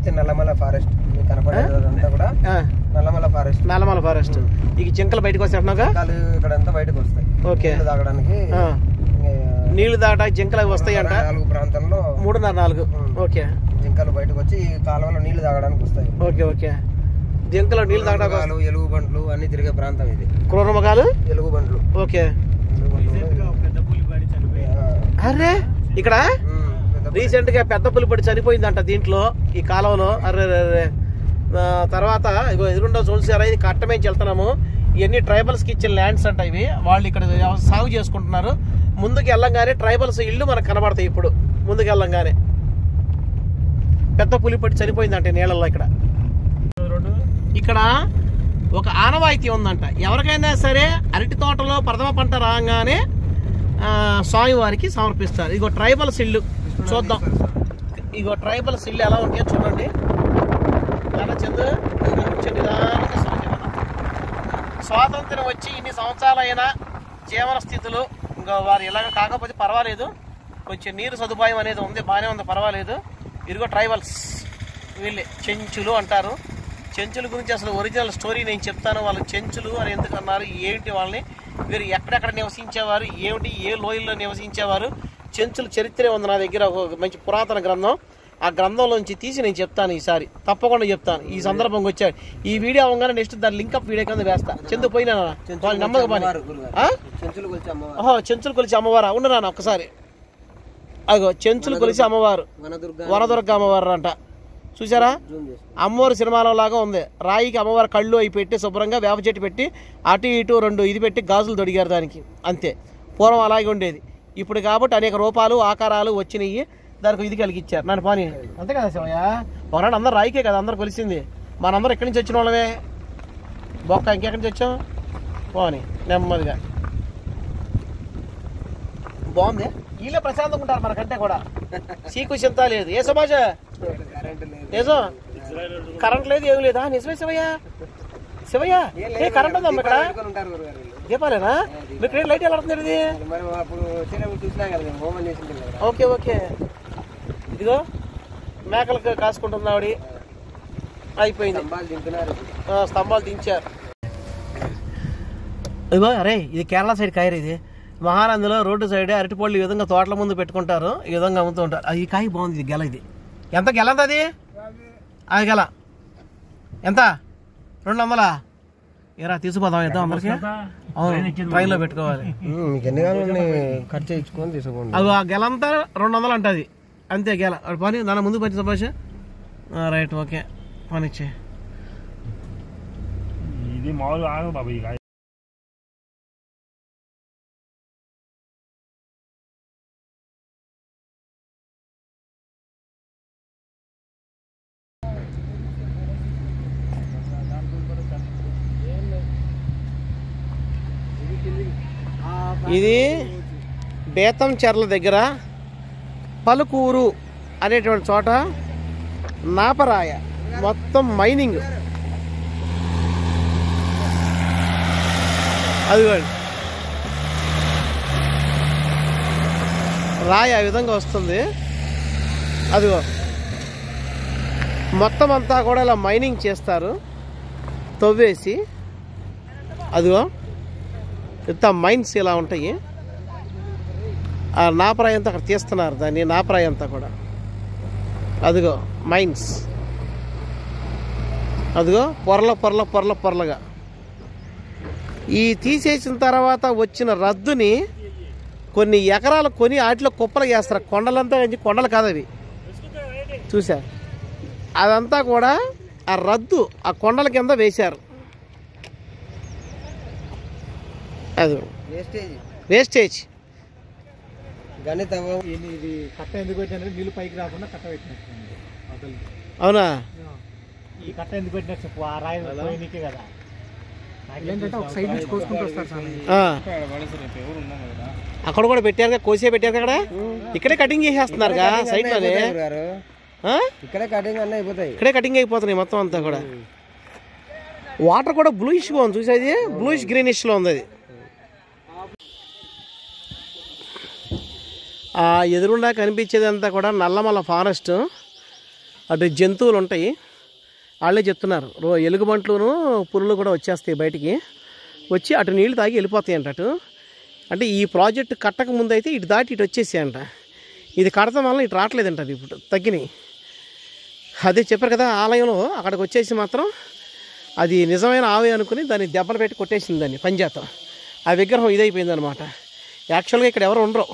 వచ్చి నల్లమల ఫారెస్ట్ మీకు కనపడేదంతా కూడా నల్లమల ఫారెస్ట్. ఈ జింకలు బయటకు వస్తాయి ఇక్కడ అంతా బయటకు వస్తాయి. ఓకే, తాగడానికి నీళ్లు తాగడానికి జింకలు అవి వస్తాయి అంట. 4 ప్రాంతంలో 3.5 ఓకే జింకలు బయటకు వచ్చి కాలువలో నీళ్లు తాగడానికి వస్తాయి. ఓకే ఓకే, జింకలు నీళ్లు తాగడానికి ఎలుగు బండ్లు అన్ని తిరిగే ప్రాంతం ఇది. క్రూరమృగాలు ఎలుగు బండ్లు. ఓకే, అరే ఇక్కడ రీసెంట్ గా పెద్ద పులి పడి చనిపోయిందంట దీంట్లో, ఈ కాలంలో. అర్రే తర్వాత ఇగో ఎదురుండో చూసారా, ఇది కట్టమేంచి వెళ్తున్నాము. ఇవన్నీ ట్రైబల్స్ కి ఇచ్చిన ల్యాండ్స్ అంట ఇవి. వాళ్ళు ఇక్కడ సాగు చేసుకుంటున్నారు. ముందుకు వెళ్ళంగానే ట్రైబల్స్ ఇల్లు మనకు కనబడతాయి. ఇప్పుడు ముందుకు వెళ్ళంగానే పెద్ద పులి పడి చనిపోయిందంట నీళ్ళల్లో. ఇక్కడ ఒక ఆనవాయితీ ఉందంట. ఎవరికైనా సరే అరటి తోటలో ప్రథమ పంట రాగానే స్వామివారికి సమర్పిస్తారు. ఇగో ట్రైబల్స్ ఇల్లు చూద్దాం. ఇగో ట్రైబల్స్ ఇల్లు ఎలా ఉంటాయో చూడండి. స్వాతంత్రం వచ్చి ఇన్ని సంవత్సరాలైనా జీవన స్థితులు ఇంకా వారు ఇలాగ కాకపోతే పర్వాలేదు, కొంచెం నీరు సదుపాయం అనేది ఉంది, బాగానే ఉంది, పర్వాలేదు. ఇదిగో ట్రైబల్స్ వీళ్ళే చెంచులు అంటారు. చెంచుల గురించి అసలు ఒరిజినల్ స్టోరీ నేను చెప్తాను. వాళ్ళు చెంచులు అని ఎందుకు అన్నారు, ఏంటి, వాళ్ళని వీరు ఎక్కడెక్కడ నివసించేవారు, ఏమిటి, ఏ లోయల్లో నివసించేవారు, చెంచుల చరిత్రే ఉంది నా దగ్గర. ఒక మంచి పురాతన గ్రంథం. ఆ గ్రంథంలోంచి తీసి నేను చెప్తాను ఈసారి, తప్పకుండా చెప్తాను. ఈ సందర్భంగా వచ్చాడు ఈ వీడియో అవగానే నెక్స్ట్ దాని లింకప్ వీడియో కింద వేస్తా. చెందు పోయినా నమ్మక చెంచులు కొలిచి అమ్మవారా ఉండరా ఒక్కసారి. అగో చెంచులు కొలిచి అమ్మవారు వనదుర్గ అమ్మవారు అంట. చూసారా, అమ్మవారు సినిమాలో లాగా ఉంది. రాయికి అమ్మవారు కళ్ళు అవి పెట్టి శుభ్రంగా వేప చెట్టు పెట్టి అటు ఇటు 2 ఇది పెట్టి గాజులు తొడిగారు దానికి. అంతే, పూర్వం అలాగే ఉండేది. ఇప్పుడు కాబట్టి అనేక రూపాలు ఆకారాలు వచ్చినాయి, దానికి ఇది కలిగిచ్చారు. నన్ను పోనీ అంతే కదా శివయ్య. ఒకనాడు అందరు రాయికే కదా అందరు కొలిసింది. మనందరం ఎక్కడి నుంచి వచ్చిన వాళ్ళమే. బొక్క ఇంకెక్కడి నుంచి వచ్చాం. పోనీ నెమ్మదిగా బాగుంది. వీళ్ళే ప్రశాంతంగా ఉంటారు మనకంటే కూడా. సీకు చింత లేదు. ఏ సమాజ నిజం, కరెంట్ లేదు, ఏమి లేదా? నిజమే శివయ్య. శివయ్య ఏ కరెంట్ ఉందమ్మా ఇక్కడ? దీపాలేనా? మీకు లైట్ ఎలా పడుతుంది ఇది? ఓకే ఓకే, ఇదిగో మేకలకు కాసుకుంటుంది ఆవిడ. అయిపోయింది, స్తంభాలు దించారు. ఇదిగో అరే ఇది కేరళ సైడ్ కాయరు. ఇది మహానందిలో రోడ్డు సైడ్ అరటిపళ్ళు ఈ విధంగా తోటల ముందు పెట్టుకుంటారు, ఈ విధంగా అమ్ముతూ ఉంటారు. ఈ కాయ బాగుంది. ఇది గెల. ఇది ఎంత గెల అంత? అది గెల ఎంత? 200. ఏరా తీసుకుపోదాం ఇద్దాం అందరికి. అవును, ట్రైన్ లో పెట్టుకోవాలి. ఖర్చు ఇచ్చుకొని తీసుకోండి. అది ఆ గెల అంతా 200 అంటది అంతే. గెల పని నాన్న ముందు పని సుభాష్. Right okay, పనిచ్చే. ఇది మామూలుగా ఆగదు బాబు. ఈ ఇది బేతం చెర్ల దగ్గర పలుకూరు అనేటువంటి చోట నాపరాయ మొత్తం మైనింగ్. అదిగోండి రాయి ఆ విధంగా వస్తుంది. అదిగో మొత్తం అంతా కూడా ఇలా మైనింగ్ చేస్తారు తవ్వేసి. అదిగో ఇంత మైన్స్ ఇలా ఉంటాయి. ఆ నాపరాయి అంతా అక్కడ తీస్తున్నారు దాన్ని, నాపరాయి అంతా కూడా. అదిగో మైన్స్, అదిగో పొరల పొరల పొరల పొరలుగా. ఈ తీసేసిన తర్వాత వచ్చిన రద్దుని కొన్ని ఎకరాలు కొని వాటిలో కుప్పలు చేస్తారు. కొండలంతా కొండలు కాదు అవి, చూసారు. అదంతా కూడా ఆ రద్దు ఆ కొండల కింద వేశారు. అది వేస్టేజ్. ఇది కట్ట ఎందుకు పెట్టినట్టు నీళ్ళు పైకి రాకుండా కట్ట పెట్టినట్టు. అవునా? ఈ కట్ట ఎందుకు పెట్టినట్టు చెప్పు. ఆ రాయి కదా అక్కడ కూడా పెట్టారు, కోసే పెట్టారు అక్కడ. ఇక్కడే కటింగ్ చేసేస్తున్నారు సైడ్ లోనే. ఇక్కడే కటింగ్ అయిపోతున్నాయి మొత్తం అంతా కూడా. వాటర్ కూడా బ్లూయిష్ గా ఉంది చూసేది, బ్లూయిష్ గ్రీనిష్ లో ఉంది అది. ఆ ఎదురుండా కనిపించేది అంతా కూడా నల్లమల ఫారెస్ట్. అటు జంతువులు ఉంటాయి, వాళ్ళే చెప్తున్నారు. ఎలుగుబంట్లును పులులు కూడా వచ్చేస్తాయి బయటికి, వచ్చి అటు నీళ్లు తాగి వెళ్ళిపోతాయి అంట అటు. అంటే ఈ ప్రాజెక్టు కట్టక ముందు అయితే ఇటు దాటి ఇటు వచ్చేసాయంట. ఇది కడతాం వల్ల ఇటు రావట్లేదంట, అది ఇప్పుడు తగ్గినాయి. అదే చెప్పారు కదా ఆలయంలో, అక్కడికి వచ్చేసి మాత్రం అది నిజమైన ఆవే అనుకుని దాన్ని దెబ్బలు పెట్టి కొట్టేసింది దాన్ని పంజాతం. ఆ విగ్రహం ఇదైపోయింది అనమాట. యాక్చువల్గా ఇక్కడ ఎవరు ఉండరు,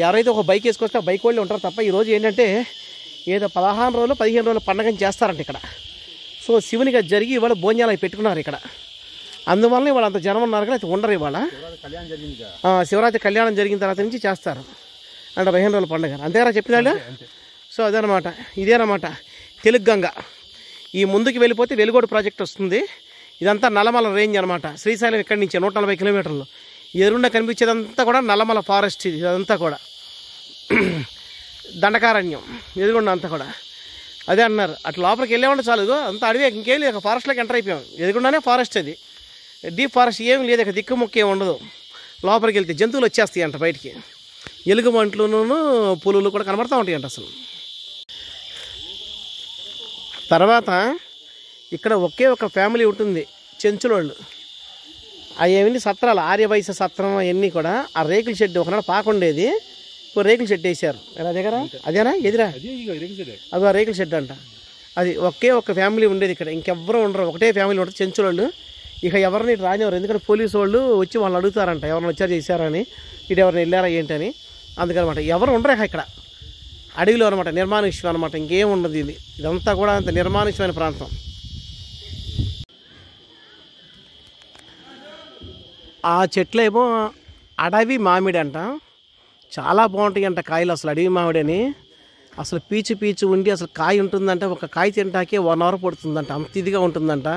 ఎవరైతే ఒక బైక్ వేసుకొస్తే ఆ బైక్ వాళ్ళు ఉంటారు తప్ప. ఈరోజు ఏంటంటే ఏదో 15 రోజులు 15 రోజుల పండుగని చేస్తారంట ఇక్కడ. సో శివునికి అది జరిగి ఇవాళ భోజనాలు అవి పెట్టుకున్నారు ఇక్కడ. అందువల్ల ఇవాళ అంత జనం ఉన్నారు కానీ అయితే ఉండరు ఇవాళ. శివరాత్రి కళ్యాణం జరిగిన తర్వాత నుంచి చేస్తారు అంటే 15 రోజుల పండుగ. అంతేరా చెప్పినాడు. సో అదనమాట, ఇదేనమాట తెలుగు గంగ. ఈ ముందుకు వెళ్ళిపోతే వెలుగోడు ప్రాజెక్ట్ వస్తుంది. ఇదంతా నల్లమల రేంజ్ అనమాట. శ్రీశైలం ఇక్కడి నుంచి 140 కిలోమీటర్లు. ఎదురుండా కనిపించేదంతా కూడా నల్లమల ఫారెస్ట్. ఇది అదంతా కూడా దండకారణ్యం ఎదురుగుండా అంతా కూడా. అదే అన్నారు, అటు లోపలికి వెళ్ళేవాడి చాలు, అంతా అడవి, ఇంకేం లేదు, ఫారెస్ట్లోకి ఎంటర్ అయిపోయాం. ఎదురుగుండానే ఫారెస్ట్, అది డీప్ ఫారెస్ట్, ఏమి లేదు ఇక, దిక్కుముక్కు ఏమి ఉండదు. లోపలికి వెళ్తే జంతువులు వచ్చేస్తాయి అంట బయటికి, ఎలుగుబంట్లును పులులు కూడా కనబడుతూ ఉంటాయి అంట అసలు. తర్వాత ఇక్కడ ఒకే ఒక ఫ్యామిలీ ఉంటుంది, చెంచులోళ్ళు. అవన్నీ సత్రాలు, ఆర్యవైశ్య సత్రం అవన్నీ కూడా. ఆ రేకుల షెడ్ ఒకనాడు పాకుండేది, ఇప్పుడు రేకుల షెడ్ వేసారు. ఎలా దగ్గర అదేనా ఎదురా, అది ఆ రేకుల షెడ్ అంట. అది ఒకే ఒక ఫ్యామిలీ ఉండేది ఇక్కడ, ఇంకెవ్వరూ ఉండరు, ఒకటే ఫ్యామిలీ ఉంటుంది చెంచులోళ్ళు. ఇక ఎవరిని రానివ్వరు, ఎందుకంటే పోలీసు వాళ్ళు వచ్చి వాళ్ళు అడుగుతారంట ఎవరిని వచ్చారు చేశారని, ఇటు ఎవరిని వెళ్ళారా ఏంటని. అందుకనమాట ఎవరు ఉండరు ఇక్కడ, అడవిలో అనమాట, నిర్మానుష్యం అనమాట, ఇంకేం ఉండదు. ఇదంతా కూడా అంత నిర్మానుష్యమైన ప్రాంతం. ఆ చెట్లేమో అడవి మామిడి అంట, చాలా బాగుంటాయి అంట కాయలు. అసలు అడవి మామిడి అని అసలు పీచు పీచు ఉండి అసలు కాయ ఉంటుందంటే, ఒక కాయ తింటాకే 1 అవర్ పడుతుందంట, అంత ఇదిగా ఉంటుందంట.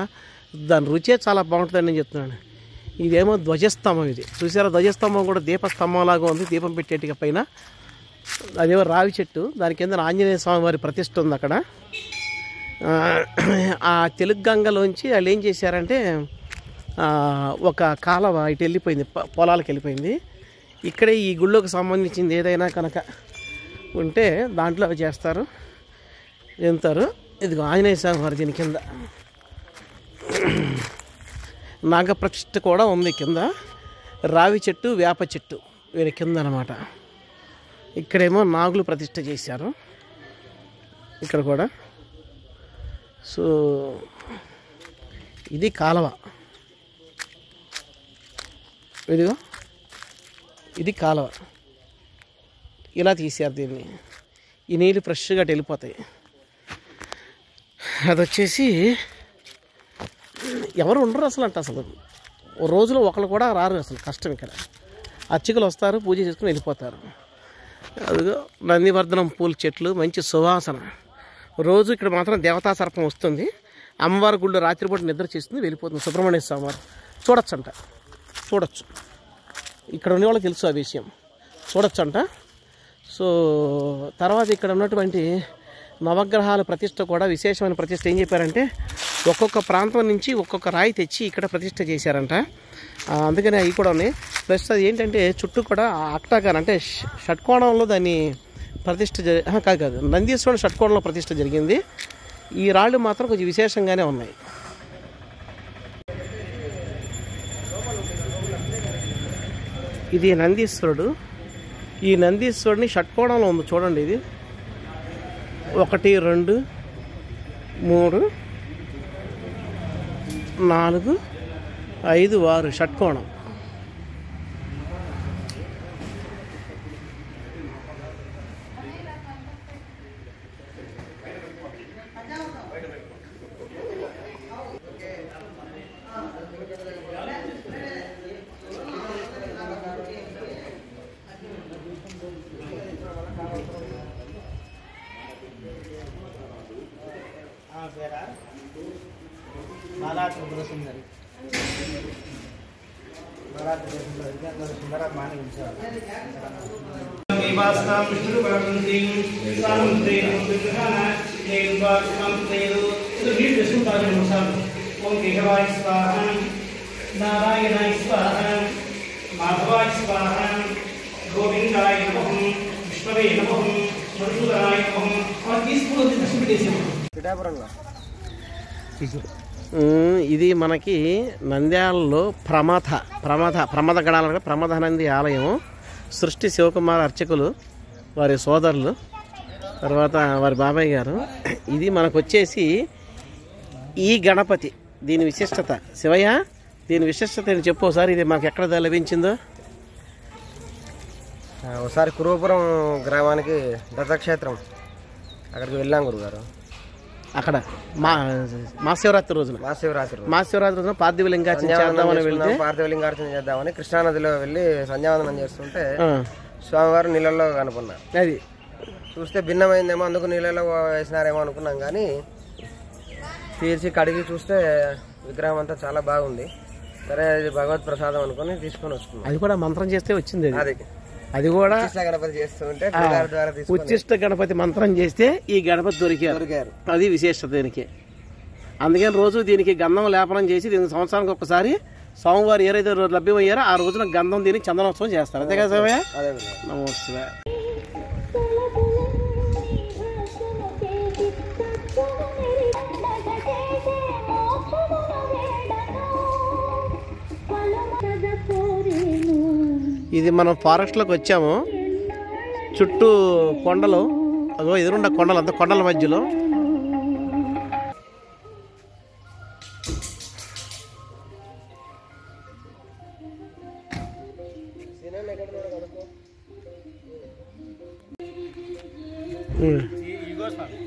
దాని రుచే చాలా బాగుంటుందని నేను చెప్తున్నాను. ఇదేమో ధ్వజస్తంభం, ఇది చూసారా, ధ్వజస్తంభం కూడా దీపస్తంభంలాగా ఉంది, దీపం పెట్టేటిక పైన. అదేమో రావి చెట్టు, దాని కింద ఆంజనేయ స్వామి వారి ప్రతిష్ఠ ఉంది అక్కడ. ఆ తెలుగు గంగలోంచి వాళ్ళు ఏం చేశారంటే ఒక కాలువ ఇటు వెళ్ళిపోయింది, పొలాలకు వెళ్ళిపోయింది. ఇక్కడే ఈ గుళ్ళోకి సంబంధించింది ఏదైనా కనుక ఉంటే దాంట్లో అవి చేస్తారు, ఎంతారు. ఇదిగో ఆంజనేయ స్వామి వారి దీని కింద నాగప్రతిష్ఠ కూడా ఉంది కింద. రావి చెట్టు, వేప చెట్టు వీరి కింద అనమాట. ఇక్కడేమో నాగులు ప్రతిష్ఠ చేశారు ఇక్కడ కూడా. సో ఇది కాలువ, ఇదిగో ఇది కాలువ, ఇలా తీసారు దీన్ని. ఈ నీళ్ళు ఫ్రెష్గా వెళ్ళిపోతాయి. అది వచ్చేసి ఎవరు ఉండరు అసలు అంట, అసలు రోజులో ఒకళ్ళు కూడా రారు, అసలు కష్టం. ఇక్కడ అర్చకులు వస్తారు, పూజ చేసుకుని వెళ్ళిపోతారు. అదిగో నందివర్ధనం పూల చెట్లు, మంచి సువాసన. రోజు ఇక్కడ మాత్రం దేవతా సర్పం వస్తుంది. అమ్మవారి గుళ్ళు రాత్రిపూట నిద్ర చేస్తుంది, వెళ్ళిపోతుంది. సుబ్రహ్మణ్య స్వామి వారు చూడొచ్చు అంట, చూడొచ్చు. ఇక్కడ ఉండే వాళ్ళకి తెలుసు ఆ విషయం, చూడొచ్చు అంట. సో తర్వాత ఇక్కడ ఉన్నటువంటి నవగ్రహాల ప్రతిష్ఠ కూడా విశేషమైన ప్రతిష్ఠ. ఏం చెప్పారంటే ఒక్కొక్క ప్రాంతం నుంచి ఒక్కొక్క రాయి తెచ్చి ఇక్కడ ప్రతిష్ఠ చేశారంట. అందుకని అవి కూడా ఉన్నాయి. ప్లస్ అది ఏంటంటే చుట్టూ కూడా అక్టాగాన్ అంటే షట్కోణంలో దాన్ని ప్రతిష్ఠ కాదు, నందీశ్వరుడు షట్కోణంలో ప్రతిష్ఠ జరిగింది. ఈ రాళ్ళు మాత్రం కొంచెం విశేషంగానే ఉన్నాయి. ఇది నందీశ్వరుడు. ఈ నందీశ్వరుడిని షట్కోణంలో ఉంది చూడండి. ఇది 1 2 3 4 5 6 షట్కోణం. నారాయణాయ స్వాహ, మాధవాయ స్వాహ, గోవిందాయ నమః, విష్ణవే నమః, మధుసూదనాయ నమః, పిఠాపురంలో ఇది మనకి నంద్యాలలో ప్రమద గణాల ప్రమదానంది ఆలయం. సృష్టి శివకుమార్ అర్చకులు, వారి సోదరులు, తర్వాత వారి బాబాయ్ గారు. ఇది మనకు వచ్చేసి ఈ గణపతి, దీని విశిష్టత. శివయ్య, దీని విశిష్టత నేను చెప్పు ఒకసారి. ఇది మనకు ఎక్కడ లభించిందో. ఒకసారి కురుపురం గ్రామానికి దత్తక్షేత్రం, అక్కడికి వెళ్ళాం గురుగారు. అక్కడ మహాశివరాత్రి రోజున పార్థివ లింగార్చన చేద్దామని కృష్ణానదిలో వెళ్ళి సంధ్యావందనం చేస్తుంటే స్వామివారు నీళ్ళల్లో కనుక్కున్నారు. అది చూస్తే భిన్నమైందేమో, అందుకు నీళ్ళలో వేసినారేమో అనుకున్నాం. కానీ తీర్చి కడిగి చూస్తే విగ్రహం అంతా చాలా బాగుంది. సరే, అది భగవత్ ప్రసాదం అనుకుని తీసుకొని వస్తున్నాం. అది కూడా మంత్రం చేస్తే వచ్చింది. అది కూడా గణపతి చేస్తుంటే ఉచ్చిష్ట గణపతి మంత్రం చేస్తే ఈ గణపతి దొరికారు. అది విశేషత దీనికి. అందుకని రోజు దీనికి గంధం లేపనం చేసి దీనికి సంవత్సరానికి ఒక్కసారి స్వామివారు ఏదైతే రోజు లభ్యమయ్యారో ఆ రోజున గంధం దీనికి చందనోత్సవం చేస్తారు. అంతే కదా శివయ్య? నమస్తే. ఇది మనం ఫారెస్ట్లోకి వచ్చాము. చుట్టూ కొండలు, అదో ఎదురుండ కొండలు, అంతా కొండల మధ్యలో.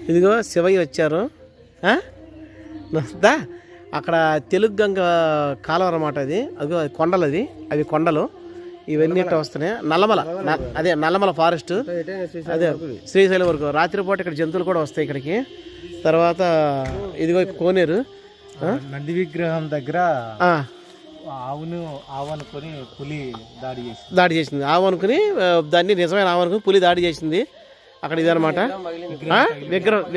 ఇదిగో శివయ్య వచ్చారు. అక్కడ తెలుగు గంగ కాలం అన్నమాట. అది కొండలు, అవి కొండలు ఇవన్నీ వస్తున్నాయి. నల్లమల ఫారెస్ట్, అదే శ్రీశైలం వరకు. రాత్రిపూట ఇక్కడ జంతువులు కూడా వస్తాయి ఇక్కడికి. తర్వాత ఇదిగో కోనేరు, నంది విగ్రహం దగ్గర ఆవనుకొని పులి దాడి చేసింది. ఆవనుకుని దాన్ని నిజమైన ఆవనుకుని పులి దాడి చేసింది అక్కడ. ఇదనమాట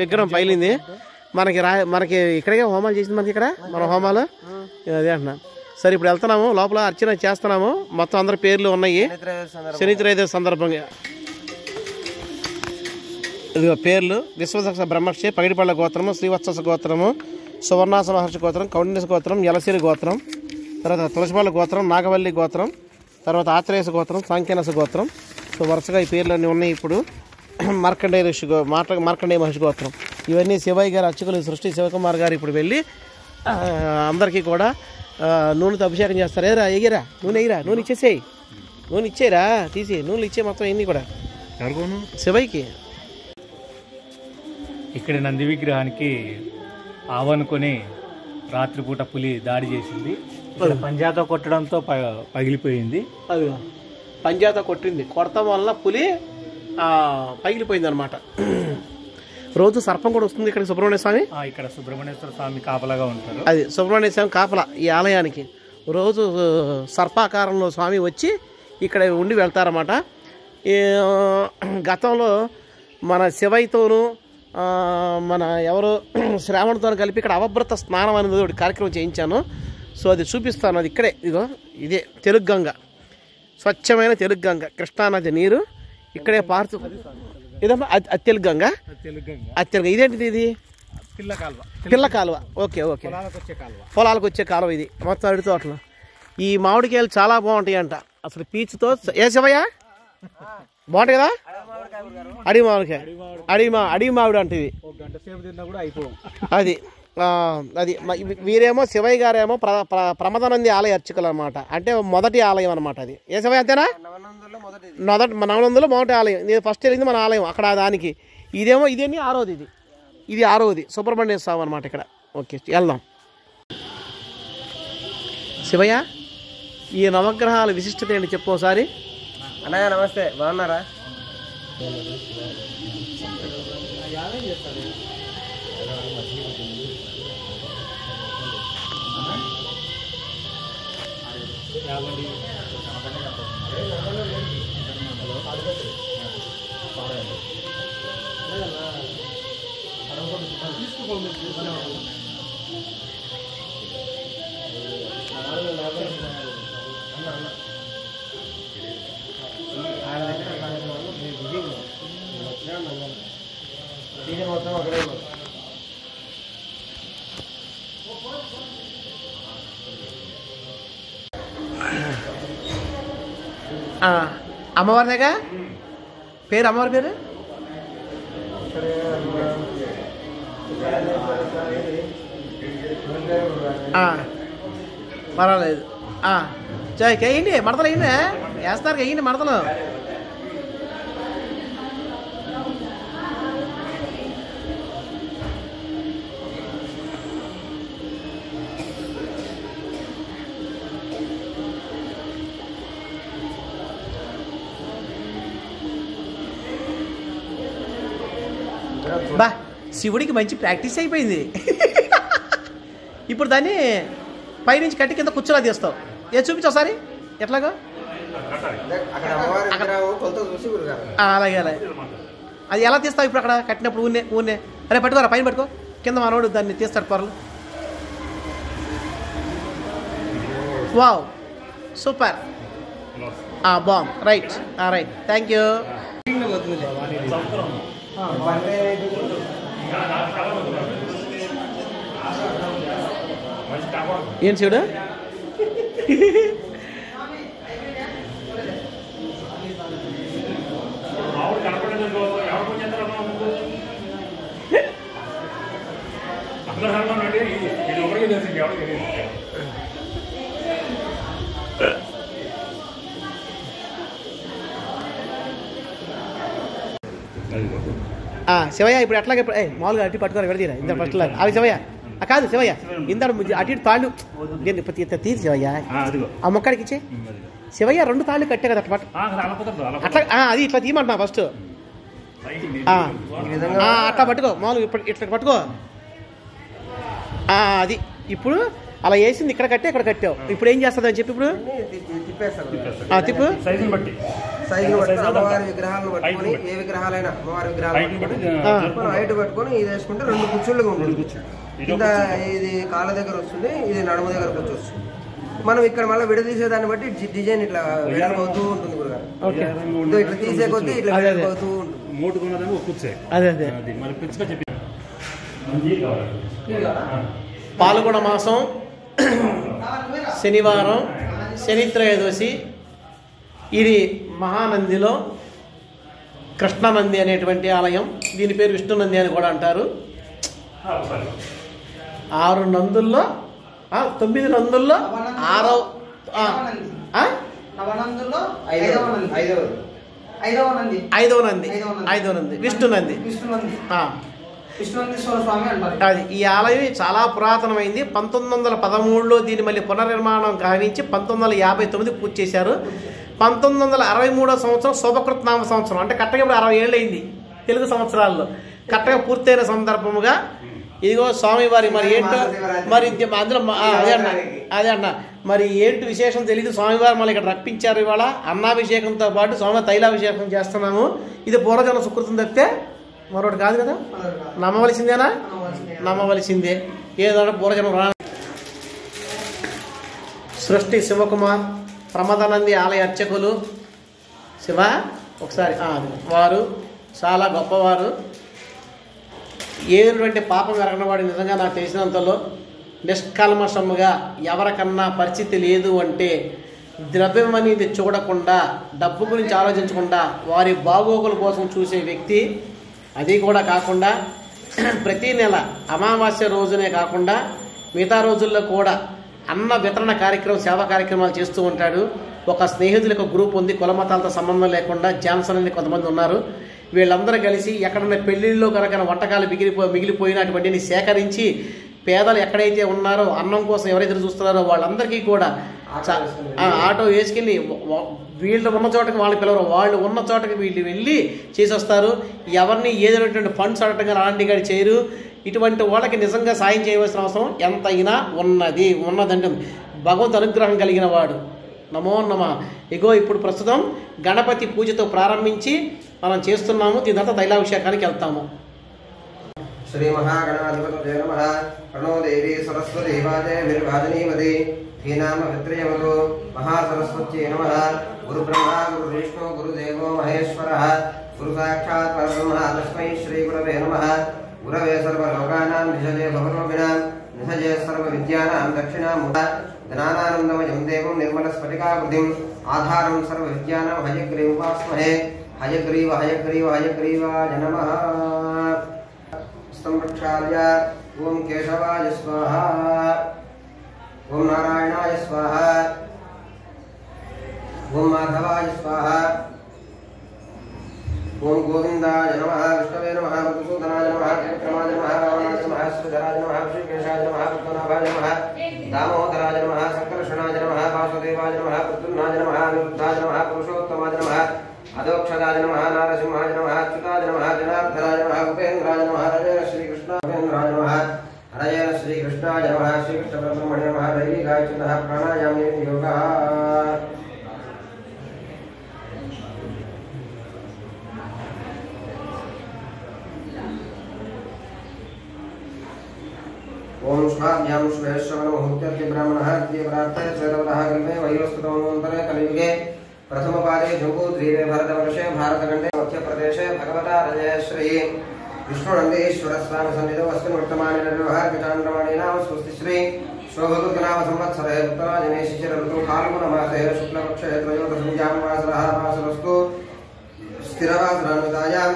విగ్రహం పగిలింది. మనకి ఇక్కడే హోమాలు చేసింది. మనకి ఇక్కడ మన హోమాలు అదే అంటున్నా. సరే, ఇప్పుడు వెళ్తున్నాము, లోపల అర్చన చేస్తున్నాము. మొత్తం అందరి పేర్లు ఉన్నాయి. శని త్రయోదశి సందర్భంగా ఇదిగో పేర్లు: విశ్వదక్ష బ్రహ్మర్షి, పగిడిపళ్ళ గోత్రము, శ్రీవత్స గోత్రము, సువర్ణాస మహర్షి గోత్రం, కౌండిన్య గోత్రం, యలసిరి గోత్రం, తర్వాత తులసిపళ్ళ గోత్రం, నాగవల్లి గోత్రం, తర్వాత ఆత్రేయస గోత్రం, సాంఖ్యనస గోత్రం. సో వరుసగా ఈ పేర్లు అన్నీ ఉన్నాయి. ఇప్పుడు మార్కండేయ మహర్షి గోత్రం. ఇవన్నీ శివయ్య గారు అర్చకులు సృష్టి శివకుమార్ గారు ఇప్పుడు వెళ్ళి అందరికీ కూడా నూనెతో అభిషేకం చేస్తారు. ఎగిరా నూనె, నూనె ఇచ్చేసేయి, నూనె ఇచ్చేరా, తీసి నూనెలు ఇచ్చే మొత్తం ఇన్ని కూడా శివయ్యకి. ఇక్కడ నంది విగ్రహానికి ఆవనుకొని రాత్రిపూట పులి దాడి చేసింది. పంజాతో కొట్టడంతో పగిలిపోయింది. అది పంజాతో కొట్టడం వల్ల పులి పగిలిపోయింది అనమాట. రోజు సర్పం కూడా వస్తుంది ఇక్కడ సుబ్రహ్మణ్య స్వామి. ఇక్కడ సుబ్రహ్మణ్యేశ్వర స్వామి కాపలాగా ఉంటారు. అది సుబ్రహ్మణ్య స్వామి కాపలా ఈ ఆలయానికి. రోజు సర్పాకారంలో స్వామి వచ్చి ఇక్కడ ఉండి వెళ్తారన్నమాట. గతంలో మన శివయ్యతోనూ మన ఎవరు శ్రావణతో కలిపి ఇక్కడ అవభృత స్నానం అనేది ఒకటి కార్యక్రమం చేయించాను. సో అది చూపిస్తాను. అది ఇక్కడే, ఇదే తెలుగు గంగ, స్వచ్ఛమైన తెలుగు గంగ, కృష్ణానది నీరు ఇక్కడే పారుతూ. ఇదమ్మా అది తెలుగు గంగ. ఇదేంటిది? ఇది పిల్ల కాలువ. ఓకే, పొలాలకు వచ్చే కాలువ ఇది. మొత్తం అడితో అట్లా. ఈ మామిడికాయలు చాలా బాగుంటాయి అంట. అసలు పీచుతో. ఏ శివయ్య బాగుంటాయి కదా? అడివి మామిడికాయ, అడివి మామిడి అంటే ఇది. అది వీరేమో శివయ్య గారేమో ప్రమదానంది ఆలయ అర్చకులు అనమాట. అంటే మొదటి ఆలయం అనమాట అది. ఏ శివయ్య అంతేనా? నవనందులో మొదటి ఆలయం. నేను ఫస్ట్ వెళ్ళింది మన ఆలయం అక్కడ. దానికి ఇదేమో ఇదేంటి ఆరోది. ఇది ఆరోది సుబ్రహ్మణ్య స్వామి అనమాట ఇక్కడ. ఓకే, వెళ్దాం. శివయ్య, ఈ నవగ్రహాల విశిష్టత ఏంటి చెప్పు ఒకసారి. అన్నయ్య నమస్తే, బాగున్నారా? అమ్మవారిదేగా పేరు, అమ్మవారి పేరు పర్వాలేదు. వేయండి మడతలు, వేయండి వేస్తున్నారు, వేయండి మడతలు. బా శివుడికి మంచి ప్రాక్టీస్ అయిపోయింది. ఇప్పుడు దాన్ని పైనుంచి కట్టి కింద కూర్చోలా తీస్తావు. చూపించు ఒకసారి ఎట్లాగో. అలాగే అలాగే. అది ఎలా తీస్తావు ఇప్పుడు అక్కడ కట్టినప్పుడు? ఊనే అరే పట్టుకోరా, పైన పట్టుకో, కింద మనోడు దాన్ని తీస్తాడు పొరలు. వావ్ సూపర్, బాగుంది. Right right, thank you. ఏం శివుడు శివయ్య ఇప్పుడు ఎట్లాగే మామూలుగా అటు పట్టుకోరు విడదీరా ఇంత పట్టుకోలేదు. అవి శివయ్య కాదు, శివయ్య ఇంత అటు ఇటు తాళ్ళు తీసి శివయ్య ఆ మొక్కడికి ఇచ్చే. శివయ్య 2 తాళ్ళు కట్టే కదా అట్లా అట్లా, అది ఇట్లా తీయమంటున్నా ఫస్ట్. అట్లా పట్టుకో, మామూలుగా ఇప్పుడు ఇట్లా పట్టుకో. అది ఇప్పుడు అలా వేసింది, ఇక్కడ కట్టే ఇక్కడ కట్టావు. ఇప్పుడు ఏం చేస్తుంది అని చెప్పి ఇప్పుడు తిప్పు. సైజును బట్టి అమ్మవారి విగ్రహాలను పట్టుకొని, ఏ విగ్రహాలైనా అమ్మవారి విగ్రహాలు హైట్ పట్టుకొని ఇది వేసుకుంటే 2 కుర్చీలుగా ఉంటుంది. ఇంత ఇది కాళ్ళ దగ్గర వస్తుంది, ఇది నడుము దగ్గర కూర్చొస్తుంది. మనం ఇక్కడ మళ్ళీ విడదీసేదాన్ని బట్టి డిజైన్ ఇట్లా వెళ్ళిపోతూ ఉంటుంది గురుగారు. ఇట్లా తీసే కొద్దీ ఇట్లా వెళ్ళిపోతూ ఉంటుంది. పాల్గొన మాసం శనివారం, శని త్రయోదశి. ఇది మహానందిలో కృష్ణనంది అనేటువంటి ఆలయం. దీని పేరు విష్ణునంది అని కూడా అంటారు. 6 నందుల్లో 9 నందుల్లో 6వ నంది విష్ణునంది. అది ఈ ఆలయం చాలా పురాతనమైంది. 1913లో దీన్ని మళ్ళీ పునర్నిర్మాణం గావించి 1959 పూర్తి చేశారు. 1963 సంవత్సరం శోభకృత్నామ సంవత్సరం, అంటే కరెక్ట్గా ఇప్పుడు 60 ఏళ్ళు అయింది తెలుగు సంవత్సరాల్లో. కరెక్ట్గా పూర్తయిన సందర్భముగా ఇదిగో స్వామివారి మరి ఏంటో మరి అందులో అదే అన్న మరి ఏంటి విశేషం తెలియదు. స్వామివారు మళ్ళీ ఇక్కడ రప్పించారు. ఇవాళ అన్నాభిషేకంతో పాటు స్వామివారి తైలాభిషేకం చేస్తున్నాము. ఇది పూర్వజన సుకృతం తప్పితే మరొకటి కాదు కదా. నమ్మవలసిందేనా? నమ్మవలసిందే. ఏదో పూర్వజనం రా. సృష్టి శివకుమార్ ప్రమదానంది ఆలయ అర్చకులు. శివ ఒకసారి వారు చాలా గొప్పవారు. ఏటువంటి పాపం ఎరగనవాడు నిజంగా నాకు తెలిసినంతలో నిష్కల్మషముగా ఎవరికన్నా పరిస్థితి లేదు అంటే ద్రవ్యం అనేది చూడకుండా, డబ్బు గురించి ఆలోచించకుండా వారి బాగోగుల కోసం చూసే వ్యక్తి. అది కూడా కాకుండా ప్రతీ నెల అమావాస్య రోజునే కాకుండా మిగతా రోజుల్లో కూడా అన్న వితరణ కార్యక్రమం, సేవా కార్యక్రమాలు చేస్తూ ఉంటాడు. ఒక స్నేహితులకు గ్రూప్ ఉంది, కులమతాలతో సంబంధం లేకుండా. జాన్సన్ అని కొంతమంది ఉన్నారు. వీళ్ళందరూ కలిసి ఎక్కడన్నా పెళ్లిళ్ళలో కనుక వంటకాలు మిగిలిపోయినటువంటిని సేకరించి పేదలు ఎక్కడైతే ఉన్నారో, అన్నం కోసం ఎవరైతే చూస్తున్నారో వాళ్ళందరికీ కూడా ఆటో వేసుకెళ్ళి వీళ్ళు ఉన్న చోటకి వాళ్ళు పిలవరు, వాళ్ళు ఉన్న చోటకి వీళ్ళు వెళ్ళి చేసి వస్తారు. ఎవరిని ఏదైనటువంటి ఫండ్స్ అడగటం కానీ అలాంటి కానీ చేయరు. ఇటువంటి వాళ్ళకి నిజంగా సాయం చేయవలసిన అవసరం ఎంతైనా ఉన్నదంటే భగవంతు అనుగ్రహం కలిగిన వాడు. నమో నమ. ఇగో ఇప్పుడు ప్రస్తుతం గణపతి పూజతో ప్రారంభించి మనం చేస్తున్నాము. దీని తైలాభిషేకానికి వెళ్తాము. శ్రీ మహాగణాధిపతయే నమః. ప్రణో దేవి సరస్వతి వాజే నిర్వాజనీమతి ధీనామ భద్రయమతో మహాసరస్వత్యై నమః. గురు బ్రహ్మ గురు విష్ణు గురుదేవో మహేశ్వరః. గురు సాక్షాత్ పరబ్రహ్మ తస్మై శ్రీ గురవే నమః. గురవే సర్వలోకానాం నిజజే భవరోగిణాం నిజజే సర్వ విద్యానాం దక్షిణాం ज्ञानानन्दमयं देवं निर्मलस्फटिकाकृतिम् आधारं सर्वविद्यानां हयग्रीवोपास्महे हयग्रीव हयग्रीव हयग्रीवाय नमः। हस्तं प्रक्षाल्य ओं केशवाय स्वाहा ओं नारायणाय स्वाहा ओं माधवाय स्वाहा ओं गोविंदाय नमः विष्णवे नमः मधुसूदनाय नमः त्रिविक्रमाय नमः रावणाय नमः श्रीधराय नमः श्रीकेशाय नमः पद्मनाभाय नमः दामोदराय नमः संकर्षणाय नमः वासुदेवाय नमः प्रद्युम्नाय नमः अनिरुद्धाय नमः पुरुषोत्तमाय नमः अधोक्षदाय नमः नारसिंहाय नमः अच्युताय नमः जनार्दनाय नमः उपेन्द्राय नमः हरये श्रीकृष्णाय नमः हरये श्रीकृष्णाय नमः श्रीकृष्णपरब्रह्मणे नमः दैविकायचितः प्राणायामे योगः। ओम स्वाभ्यां श्वेश्वरमुहूर्त्य ब्राह्मणः द्विप्रार्थय श्वेतवरः कल्पे वैवस्वतमोऽन्तरे कलियुगे प्रथमपादे जम्बूद्वीपे भरतवर्षे भारतखण्डे मध्यप्रदेशे भगवता रजय श्री विष्णुनन्दीश्वरस्वामी सन्निधौ अस्मिन् वर्तमाने निर्व्यवहारिकचान्द्रमाणे नाम स्वस्ति श्री शोभकृतनाम संवत्सरे उत्तरायणे शिशिर ऋतौ फाल्गुनमासे शुक्लपक्षे त्रयोदशम्यां वासरस्तु स्थिरवासरान्वितायां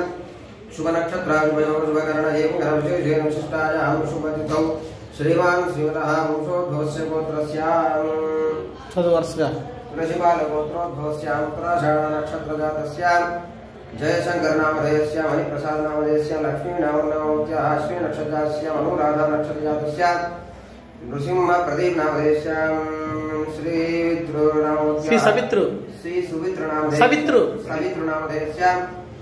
शुभनक्षत्राभिमयोर्शुभकरणेन घनविशेषेण विशिष्टायां शुभतिथौ श्रीमान् श्रीमतः वंशोद्भवस्य गोत्रस्यां చదువర్స్గా तुलसीबालगोत्रोद्भवस्यां उत्तराषाढनक्षत्रजातस्यां जयशङ्करनामधेयस्यां हरिप्रसादनामधेयस्यां लक्ष्मीनामनामवत्याः अश्विनक्षत्रजातस्यां अनुराधानक्षत्रजातस्यां नृसिंहप्रदीपनामधेयस्यां श्रीसवितृनामधेयस्यां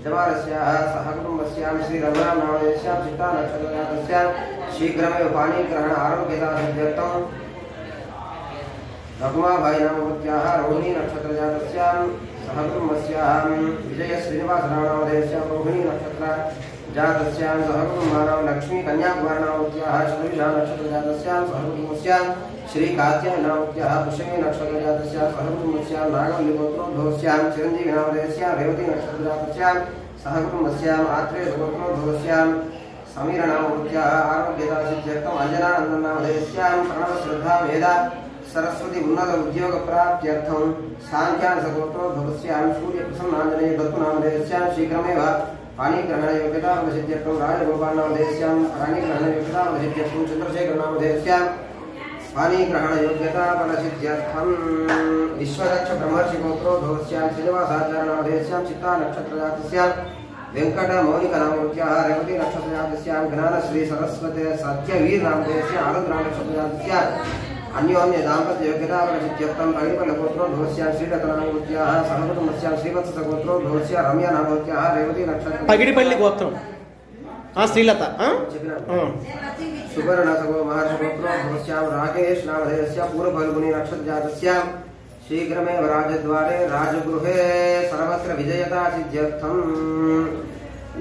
जमानस्याः सहकुटुम्बस्यां श्रीरमणानामधेयस्यां चित्तानक्षत्रजातस्यां शीघ्रमेव पाणिग्रहण आरोग्यतासिद्ध्यर्थं रघुमाबाई नामवत्याः रोहिणी नक्षत्रजातस्यां सहकुटुम्बस्यां विजयश्रीनिवासनामधेयस्यां रोहिणी नक्षत्रजातस्यां सहकुटुम्बानां लक्ष्मी कन्याकुमारनामवत्याः श्रीविशा नक्षत्रजातस्यां सहकुटुम्बस्यां श्रीकात्यायनामवत्याः पुष्यमी नक्षत्रजातस्यां सहकुटुम्बस्यां नागवल्लीगोत्रोद्भवस्यां चिरञ्जीविनामधेयस्यां रेवती नक्षत्रजातस्यां सहकुटुम्बस्यां आत्रेयगोत्रोद्भवस्यां समीरनामवत्याः आरोग्यतासिद्ध्यर्थम् अञ्जनानन्दनामधेयस्यां प्रणवश्रद्धा वेदा सरस्वती उन्नत उद्योग प्राप्त्यर्थं सांख्यासगोत्रोद्भवस्यां सूर्यप्रसन्नाञ्जनेय दत्तनामधेयस्यां शीघ्रमेव पाणिग्रहणयोग्यताफलसिद्ध्यर्थं राजगोपालनामधेयस्यां पाणिग्रहणयोग्यताफलसिद्ध्यर्थं चन्द्रशेखरनामधेयस्यां पाणिग्रहणयोग्यताफलसिद्ध्यर्थं विश्वदक्षब्रह्मर्षिगोत्रोद्भवस्यां श्रीनिवासाचार्यनामधेयस्यां चित्तानक्षत्रजातस्यां वेङ्कटमौलिकनामवत्याः रेवती नक्षत्रजातस्यां ज्ञानश्री सरस्वती सत्यवीरनामधेयस्यां आरुद्रानक्षत्रजातस्यां अन्योन्य दाम्पत्ययोग्यताफलसिद्ध्यर्थं पगिडिपल्लगोत्रोद्भवस्यां श्रीरत्नामवत्याः सहकुटुम्बस्यां श्रीवत्सगोत्रोद्भवस्यां रम्यानामवत्याः रेवती नक्षत्र పగిడిపల్లి గోత్రం శ్రీలత सुवर्णसगो महर्षिगोत्रोद्भवस्यां राकेश नामधेयस्यां पूर्वफल्गुनी नक्षत्रजातस्यां शीघ्रमेव राजद्वारे राजगृहे सर्वत्र विजयतासिद्ध्यर्थं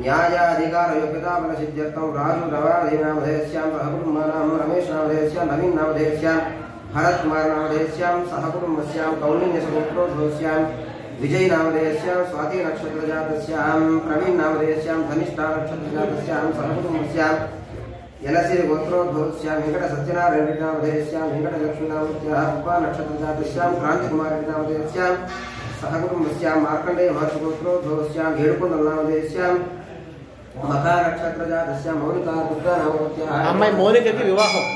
न्यायाधिकारयोग्यताफलसिद्ध्यर्थं राजुरवादीनामधेयस्यां सहकुटुम्बानां रमेशनामधेयस्यां नवीननामधेयस्यां भरतकुमारनामधेयस्यां सहकुटुम्बस्यां कौलिन्यसगोत्रोद्भवस्यां विजयनामधेयस्यां स्वाति नक्षत्रजातस्यां प्रवीणनामधेयस्यां धनिष्ठा नक्षत्रजातस्यां सहकुटुम्बस्यां यलसिरिगोत्रोद्भवस्यां वेङ्कटसत्यनारायणनामधेयस्यां वेङ्कटलक्ष्मीनामवत्याः उपा नक्षत्रजातस्यां क्रान्तिकुमारनामधेयस्यां सहकुटुम्बस्यां मार्कण्डेय महर्षिगोत्रोद्भवस्यां येडुकुण्डलनामधेयस्यां मखा नक्षत्रजातस्यां मौनिका दुर्गानामवत्याः అమ్మాయి మౌనికకి వివాహం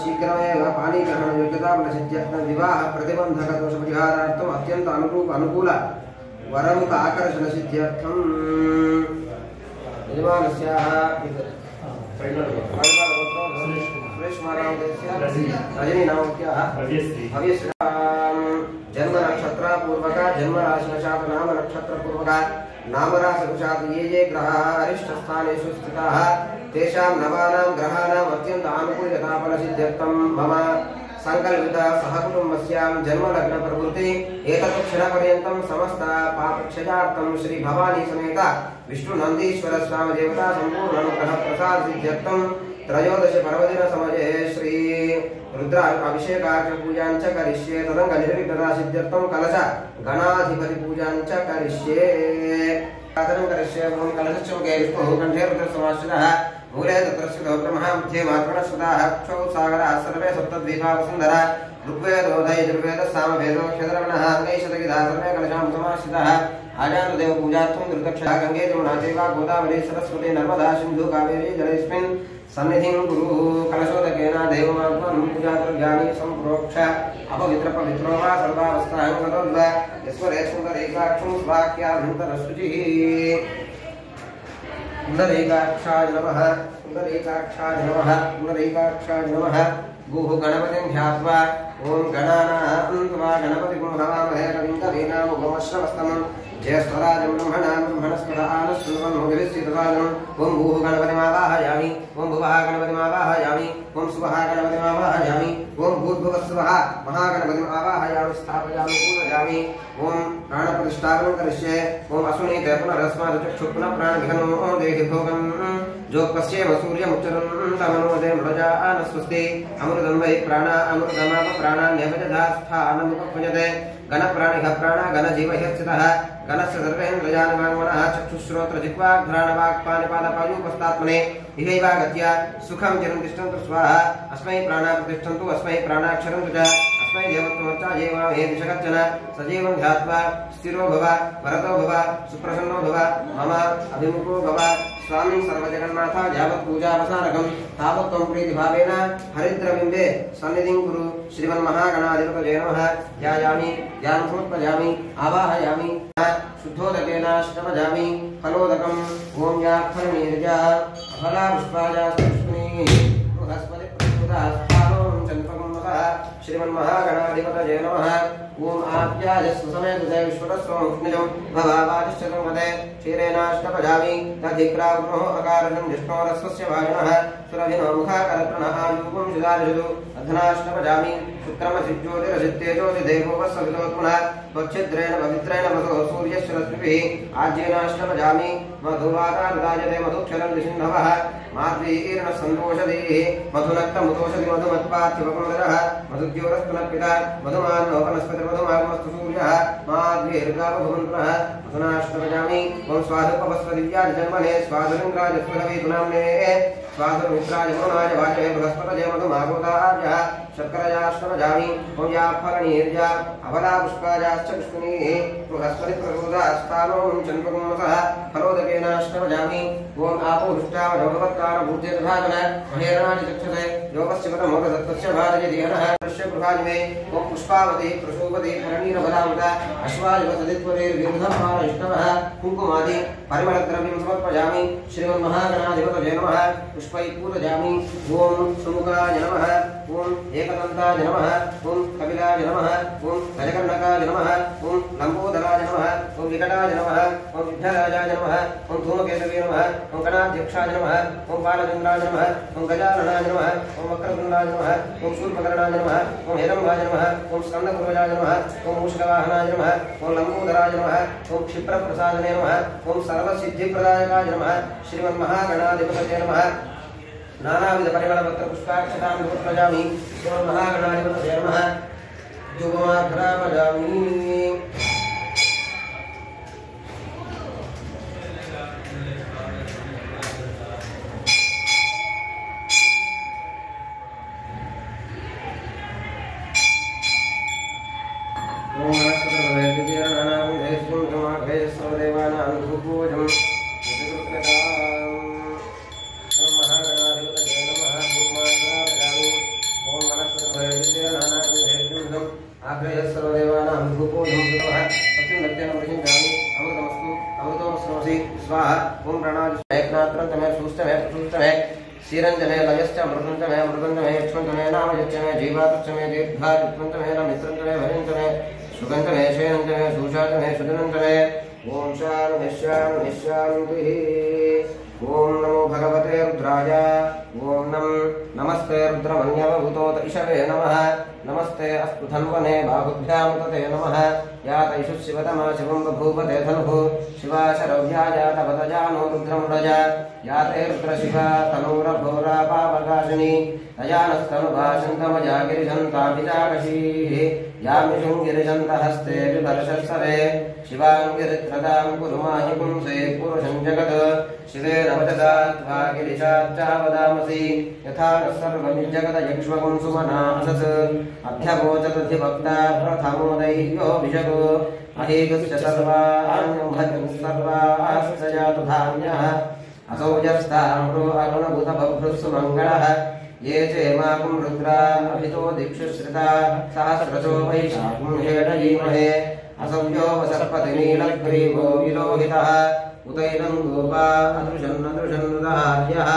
शीघ्रमेव पाणिग्रहणयोग्यताफलसिद्ध्यर्थं विवाह प्रतिबन्धकदोषपरिहारार्थम् अत्यन्त अनुकूल वरमुख आकर्षणसिद्ध्यर्थं यजमानस्याः रजनीनामवत्याः जन्म नक्षत्र पूर्वक जन्म राशिनक्षात नाम नक्षत्र पूर्वक नाम राशिनक्षात ये ग्रहाः अरिष्टस्थानेषु स्थिताः तेषां नवानां ग्रहाणाम् अत्यन्त आनुकूल्यताफलसिद्ध्यर्थं मम संकल्पिता सहकुटुम्बस्यां जन्मलग्नप्रभृति एतत् क्षणपर्यन्तं समस्त पापक्षयार्थं श्री भवानी समेत विष्णुनन्दीश्वर स्वामी देवता सम्पूर्णानुग्रह प्रसादसिद्ध्यर्थं त्रयोदश पर्वदिन समये श्री रुद्र अभिषेकार्घ्य पूजां च करिष्ये तदंग निर्विघ्नता सिद्ध्यर्थं कलश गणाधिपति पूजां च करिष्ये साधनं करिष्ये ओम कलशचमुखे विष्णुः कण्ठे रुद्रसमाश्रितः मूले तत्रस्थितो ब्रह्मा मध्ये मातृणस्वतः क्षौ सागरः सर्वे सप्तद्वीपा वसुन्धरा ऋग्वेदो यजुर्वेदः सामवेदो क्षत्रवर्णः नैषधगिधा सर्वे कलशां समाश्रितः आजानुदेव पूजार्थं दुर्दक्षः गंगे जमुना चैव गोदावरी सरस्वती नर्मदा सिन्धु कावेरी जलेऽस्मिन् सन्निधिं कुरु कलशोदकेन देवमात्मनं पूजाद्रव्याणि सम्प्रोक्ष अपवित्रपवित्रो वा सर्वावस्थां करोद्व यस्वरे सुन्दरेकाक्षं स्वाख्याभ्यन्तरशुचिः सुन्दरेकाक्षाय नमः सुन्दरेकाक्षाय नमः सुन्दरेकाक्षाय नमः गुः गणपतिं ध्यात्वा ॐ गणानां त्वा गणपतिं हवामहे कविं कवीनामुपमश्रवस्तमं ज्येष्ठराजं ब्रह्मणस्पद आनश्रुवन्मुखविश्चितवादम् ॐ भूः गणपतिमावाहयामि ॐ भुवः गणपतिमावाहयामि ॐ सुवः गणपतिमावाहयामि ॐ भूर्भुवस्सुवः महागणपतिम् आवाहयामि स्थापयामि पूजयामि ॐ प्राणप्रतिष्ठापनं करिष्ये ॐ असुनीते पुनरस्मादचक्षुः पुनः प्राणविघ्नो देहि भोगम् जोक्पश्येम सूर्यमुच्चरन् तमनोदे मृजानस्वस्ति अमृतं वै प्राणा अमृतमाप प्राणान्यपजधास्थानमुपभुजते गणप्राणिः प्राण गणजीवह्यस्थितः गणस्य सर्वेन्द्रियाणि वाङ्मनः चक्षुश्रोत्रजिह्वाघ्राणवाक्पाणिपादपायूपस्तात्मने इहैवागत्य सुखं चिरं तिष्ठन्तु स्वाहा अस्मै प्राणा प्रतिष्ठन्तु अस्मै प्राणाक्षरन्तु च अस्मै देवत्वमर्चाये मामहे दिशगर्जन सजीवं ध्यात्वा स्थिरो भव वरतो भव सुप्रसन्नो भव मम अभिमुखो भव स्वामी सर्वजगन्नाथ यावत् पूजावसानकं तावत् त्वं प्रीतिभावेन हरिद्रबिम्बे सन्निधिं कुरु श्रीमन्महागणाधिपतये नमः ध्यायामि ध्यानं समर्पयामि आवाहयामि शुद्धोदकेन श्रवजामि फलोदकं ॐ याफलनीर्जा फलापुष्पाजास्तुष्णीः बृहस्पतिप्रचोदयात्पादं चन्द्रकं श्रीमन्महागणाधिपतये नमः ॐ आप्यायस्व समेतते विश्वतस्वमुष्णिजं भवावादिश्चतं वदे क्षीरेणाष्टपजामि तद्धिक्रावृणोः अकारनं विष्णोरस्वस्य वायुनः सुरभिनो मुखाकरत्रणः आयुपं शिदारिषु अधनाष्टपजामि शुक्रमसिज्योतिरसित्तेजोतिदेवो वस्सवितोत्पुनः त्वच्छिद्रेण पवित्रेण वसो सूर्यस्य रश्मिभिः आज्येनाष्टपजामि मधुवातारुदायते मधुक्षरं विसिन्धवः माद्वीर्णसन्तोषधीः मधुनक्तमुतोषधि मधुमत्पार्थिवकुन्दरः मधुद्योरस्तुनर्पिता मधुमानोपनस्पतिर्मधुमागमस्तु सूर्यः माद्वीर्गावभुवन्तुनः मधुनाष्टपजामि ॐ स्वाधुपवस्वदिव्याजन्मने स्वाधुरिन्द्राजस्वहवीतुनाम्ने स्वाधुर्मित्राय मरुणाय वाचये बृहस्पतये मधुमागोदार्यः शर्करयाष्टपजामि ॐ याफलनीर्जा अफलापुष्पाजाश्च पुष्पिणीः बृहस्पतिप्रचोदयात्पादं चन्द्रकुम्मसः फलोदकेनाष्टपजामि ॐ आपोहृष्टावभवत्कारणभूतेर्भाजन महेरणानि चक्षते योगस्यपदमोदत्तस्य भारयदिहनः दृश्यगृहाजिमे ॐ पुष्पावती प्रसूपति फलनीरफलामृता अश्वायुवसदित्वरेर्विरुधमानविष्णवः कुङ्कुमादि परिमलद्रव्यं समर्पयामि श्रीमन्महागणाधिपतये नमः पुष्पैः पूजयामि ॐ सुमुखाय नमः ॐ एकदन्ताय नमः ॐ कपिलाय नमः ॐ गजकर्णकाय नमः ॐ लम्बोदराय नमः ॐ विकटाय नमः ॐ विठ्ठलाय नमः ॐ धूमकेतवे नमः ॐ गणाध्यक्षाय नमः ॐ बालचन्द्राय नमः ॐ गजाननाय नमः ॐ वक्रतुण्डाय नमः ॐ शूर्पकर्णाय नमः ॐ हिरण्मयाय नमः ॐ स्कन्दपूर्वजाय नमः ॐ मूषकवाहनाय नमः ॐ लम्बोदराय नमः ॐ क्षिप्रप्रसादने नमः ॐ सर्वसिद्धिप्रदायकाय नमः श्रीमन्महागणाधिपतये नमः नानाविधपरिमलपत्रपुष्पाक्षतां समर्पयामि श्रीमन्महागणाधिपतये नमः जुगमाघ्रापयामि श्रीरंजने लयश्च मृदंजमे मृदंजमे यक्षंजमे नाम यक्षमे जीवातक्षमे दीर्घायुक्तंजमे नमित्रंजमे भजंजमे सुगंजमे शेनंजमे सुषाजमे सुदनंजमे ओम शांति शांति शांति। ओम नमो भगवते रुद्राय ओम नमस्ते रुद्रमन्यवभूतोत ईशवे नमः नमस्ते अस्तु धन्वने बाहुभ्यां तते नमः यात ईशु शिवतमा शिवं बभूवते धनुः शिवा शरव्या जातवदजानो रुद्रमुरज याते रुद्रशिवा तनूरभोरा पापकाशिनी तजानस्तनुभाषन्तमजा गिरिजन्ताभिजाकशीः यामिषुं गिरिजन्तहस्ते विदर्शस्सरे शिवां गिरित्रदां कुरुमाहि पुंसे पुरुषं जगत् शिवेन वचसा त्वा गिरिशाच्चा वदामसि यथा सर्वं जगद यक्ष्मगुं सुमना असत् अभ्यगोचरधिभक्ता प्रथमो दैव्यो विषगो अहेगस्य सर्वाश्च जातु धान्यः असौ यस्ताम्रो अरुणभूतबभ्रुस्सु मङ्गलः ये चेमाकुं रुद्रा अभितो दिक्षु श्रिता सहस्रशो वैशाखं हेडयीमहे असौ यो वसर्पति नीलग्रीवो विलोहितः उतैनं गोपा अदृशन्नदृशन्नुदार्यः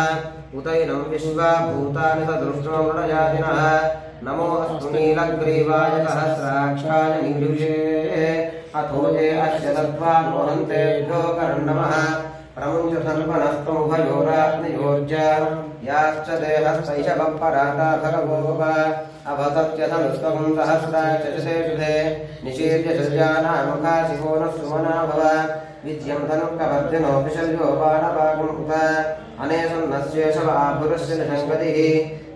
उतैनं विश्वा भूतानि सदृष्टो मृडजातिनः नमो अस्तु नीलग्रीवाय सहस्राक्षाय नीरुषे अथो ये अस्य तत्त्वा मोहन्तेभ्यो कर्णमः प्रमुञ्चसन्पनस्तमुभयोराग्नियोर्ज याश्च देहस्तैषभपराता भगवोप अभतत्यथनुस्तवं सहस्राक्षसे शुधे निशीर्य शल्यानामुखासिको नः सुमना भव विद्यं धनुक्कवर्धिनो विशल्यो बाणपाकुम् उत अनेसन्नस्येषव आभुरस्य निषङ्गतिः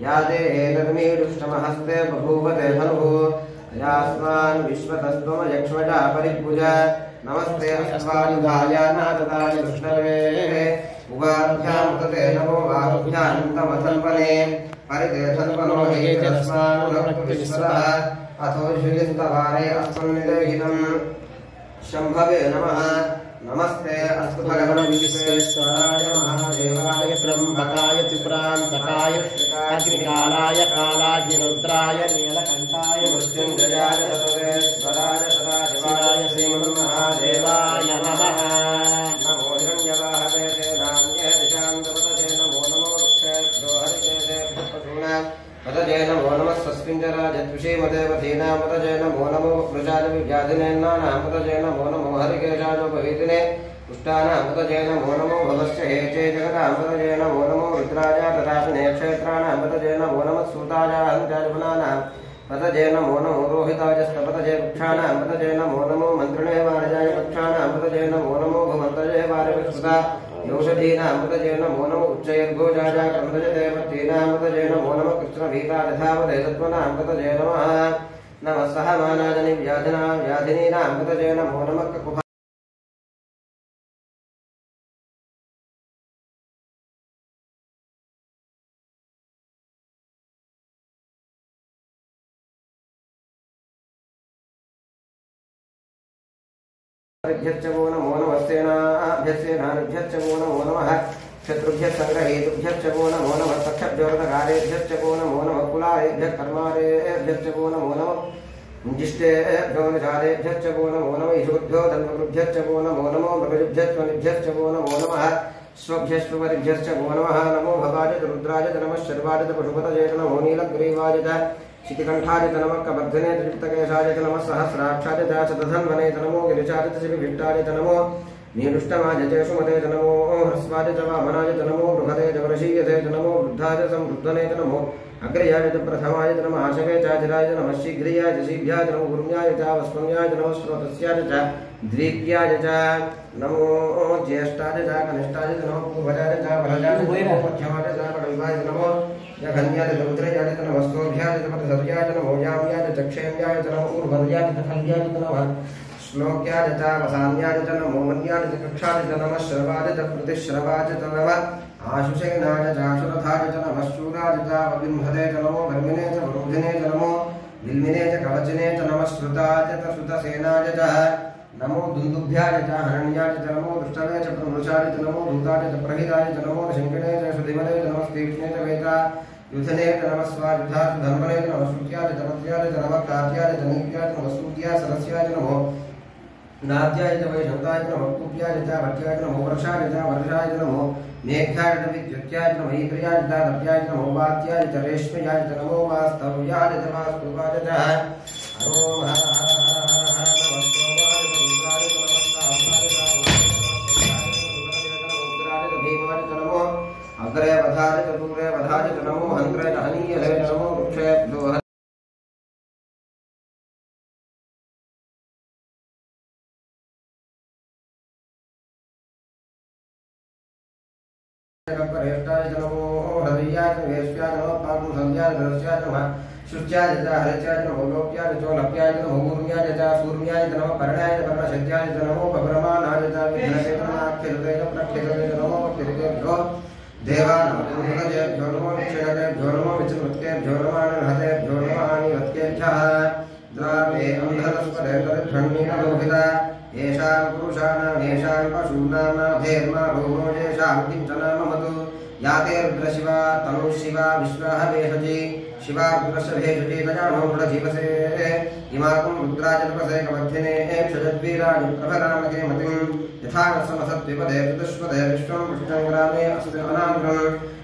या ते एतन्मीडुष्टमहस्ते बभूवते धनुः यास्मान् विश्वतस्त्वमयक्ष्मजा परिभुज नमस्ते अस्वायुधायानाददाय विष्णवे उवाभ्यां तते नमो वाहुभ्यां तमथल्पने परिते थल्पनो हि तस्मानुरक्तविश्वतः अथो श्रीस्तवारे अस्मन्निदेहितम् शम्भवे नमः नमस्ते अस्तु भगवन् विश्वेश्वराय महादेवाय त्र्यम्बकाय त्रिपुरान्तकाय अग्निकालाय कालाग्निरुद्राय नीलकण्ठाय मृत्युञ्जयाय सर्वेश्वराय सदाशिवाय श्रीमन्महादेवाय नमः नमो हिरण्यवाहवे नान्ये दिशान्तपतये नमो नमो वृक्षेभ्यो हरिकेशेभ्यो पशूनां पतये नमो नमः स्वस्मिञ्जराजद्विषीमदेवधीनां पतये नमो नमो वृषाय विव्याधिनेन्नानां पतये नमो नमो हरिकेशाजोपवीतिने पुष्टानां पतये नमो नमो भवस्य हेचे जगतां पतये नमो नमो रुद्राय तथापिने क्षेत्राणां पतये नमो नमः सूताय हन्त्याजगुणानां पतये नमो नमो रोहिताजस्तपतये वृक्षाणां पतये नमो नमो मन्त्रिणे वारजाय पक्षाणां पतये नमो नमो भवन्तये वारविस्मृता योषधीनां पतये नमो नमो उच्चैर्गोजाय क्रन्दये देवतीनां पतये नमो नमः कृष्णभीतादधावदे तत्त्वनां पतये नमः नमः सहमानाजनि व्याधिनीनां पतये नमो नमः ककुभा भ्यश्चवो नमो नमस्तेनाभ्यस्तेनाभ्यश्चवो नमो नमः शत्रुभ्यः संग्रहेतुभ्यश्चवो नमो नमः सख्यभ्योरधकारेभ्यश्चवो नमो नमः कुलारेभ्यः कर्मारेभ्यश्चवो नमो नमः जिष्टेभ्यो निचारेभ्यश्चवो नमो नमः ईशोभ्यो धन्वकृभ्यश्चवो नमो नमो मृगजुभ्यश्चवनिभ्यश्चवो नमो नमः स्वभ्यश्वरिभ्यश्चवो नमः नमो भवाय रुद्राय नमः शर्वाय पशुपतये नमो नीलग्रीवाय शितिकण्ठाय नमः कबद्धने त्रिपितकेशाय नमः सहस्राक्षाय शतधन्वने नमो गिरिचाय शिविभिट्टाय नमो नीलुष्टमाय सुमते नमो ह्रस्वाय च वामनाय नमो बृहदे च वृषीयते नमो वृद्धाय संवृद्धने नमो अग्रयाय च प्रथमाय नमः आशवे चाचिराय नमः शीघ्रियाय च शीभ्याय नमो गुरुम्याय च वस्मन्याय नमः स्रोतस्याय च द्वीप्याय च नमो ज्येष्ठाय च कनिष्ठाय नमो पूर्वजाय च वरजाय नमो मध्यमाय च पडविवाय नमो जघन्याय च रुद्रयाय च नमः स्तोभ्याय च पदसर्याय च नमो याम्याय च क्षेम्याय च नमो ऊर्ध्वर्याय च खल्याय च नमः श्लोक्याय च वसान्याय च नमो मन्याय च कक्षाय च नमः श्रवाय च प्रतिश्रवाय च नमः आशुषेनाय च आशुरथाय च नमः शूराय च वबिम्भते च नमो वर्मिने च वरुधिने च नमो बिल्मिने च कवचने च नमः श्रुताय च श्रुतसेनाय च नमो दुन्दुभ्याय च हरण्याय च नमो दुष्टवे च प्रमृषाय च नमो दूताय च प्रहिताय च नमो शङ्किने च सुधिमने च नमः तीक्ष्णे च वेता युधने च नमः स्वायुधा च धर्मणे च नमः श्रुत्याय च तपत्याय च नमः कात्याय च नीत्याय च नमः सूत्याय सरस्याय च नमो नाद्याय च वैशन्ताय च नमः कुप्याय च भट्याय च नमो वर्षाय च वर्षाय च नमो मेघ्याय च विद्युत्याय च नमः ईन्द्रियाय च दप्याय च नमो वात्याय च रेश्मयाय च नमो वास्तव्याय च वास्तुवाय च हरो हर हर हर हर नमस्तेवाय च रुद्राय च नमस्ताय च रुद्राय च भीमाय च नमो अग्रे वधाय च दूरे वधाय च नमो हन्त्रे च हनीयसे च नमो वृक्षेभ्यो परेष्ठाय च नमो हृदयाय च वेश्याय नमः पाकुं संध्याय धरस्याय नमः शुच्याय च हरिच्याय च नमो लोक्याय च लप्याय च नमो ऊर्म्याय च सूर्म्याय च नमः पर्णाय च पर्णशज्याय च नमो पब्रमाणाय च विघ्नसे च नमः अक्षिरते च प्रक्षिरते च नमो पक्षिरतेभ्यो देवानां नमो विक्षणकेभ्यो नमो विचिन्वत्केभ्यो नमो अनर्हतेभ्यो नमः अनिवत्केभ्यः द्रावे अन्धरस्पदेन्दरिभ्रह्मीनलोहिता येषां पुरुषाणां येषां पशूनां धेर्मा भूमो येषां किञ्चनाममतु याते रुद्रशिवा तनुशिवा विश्वाः भेषजी शिवा रुद्रस्य भेषजी तजानो मृडजीवसे इमाकुं रुद्राजतपसे कमध्यने क्षजद्वीराजुप्रभरामके मतिं यथा नसमसद्विपदे चतुष्पदे विश्वं पुष्टङ्ग्रामे अस्ति अनामृतं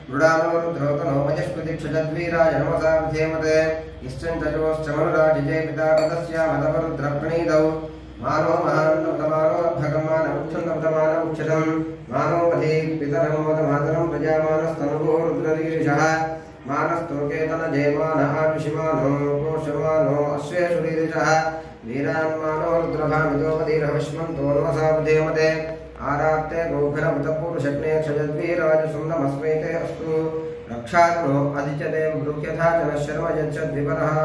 मृडानो रुद्रोतनो मयस्पति क्षजद्वीराय नमसा विधेमते यश्चञ्चयोश्च मनुराजिजे पिता तदस्यामतवरुद्रप्रणीतौ मानो महान्तमानोद्धगमानमुच्छन्दमानमुच्छतं मानो मधे पितरं मदमातरं प्रजामानस्तनुभो रुद्ररीरिषः मानस्तोकेतनजयमानः विषिमानो कोशमानो अश्वेषुरीरिषः वीरान्मानो रुद्रभामितोपदीरविष्मन्तो नमसावधेमते आरात्ते गोघरमृतपूर्वशग्ने क्षजद्वीराजसुन्दमस्मैते अस्तु रक्षात्नो अधिचदेव गृह्यथा च नः शर्म यच्छद्विपरः